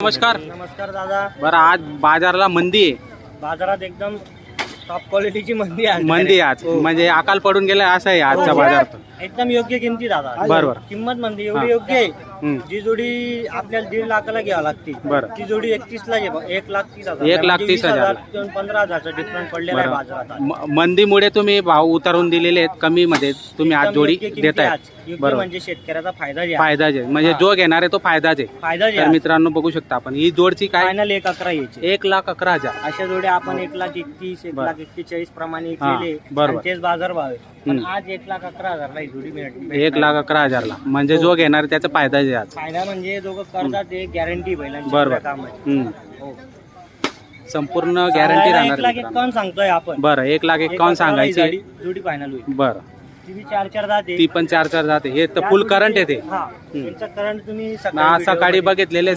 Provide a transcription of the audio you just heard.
नमस्कार. नमस्कार दादा. बरं, आज बाजारला मंदी आहे. बाजारात एकदम टॉप क्वालिटीची मंदी आहे. मंदी आज म्हणजे अकाल पडून गेला असं आहे आजच्या बाजारात. एकदम योग्य किमती दादा. बरोबर. किंमत म्हणजे एवढी योग्य आहे. हम्म. जी जोडी आपल्याला 1.5 लाखाला घ्यावी लागते. बरं. ती जोडी 31 ला घे. 1,30,000. 1,30,000. 15,000चा डिफरन्स पडलेला आहे बाजारात. मंदीमुळे तुम्ही भाव उतरवून दिलेले आहेत कमी मध्ये तुम्ही आज एकदम जोडी योग्य किमती देताय. आज. योग्य बरोबर. म्हणजे शेतकऱ्याचा फायदा जे आहे. फायदाच आहे म्हणजे जो घेणार आहे तो फायदाच आहे. फायदा जे तर आहे. मित्रांनो बघू शकता आपण ही जोडची काय फायनल 1,11 यायचे. 1,11,000. अशा जोड्या आपण 1,31,000 1,41,40 प्रमाणे विकलेले. बरोबर. आणि तेच बाजार भाव आहे. पण आज 1,11,000 ला ही जोडी मिळते. 1,11,000 म्हणजे जो घेणार आहे त्याचा फायदाच आहे आज. फायदा म्हणजे दोघं कर्जात ते गॅरंटी बैलांची. बरोबर. काम आहे. हम्म. हो. संपूर्ण गॅरंटी राहणार 1,51,000 सांगतोय आपण. बरं 1,51,000 सांगायचे. जोडी फायनल होईल. बरं ती 4-4 जाते. ती पण 4-4 जाते. हे तर फुल करंट येते. हा. त्यांचा करंट तुम्ही सकाळी बघितलेले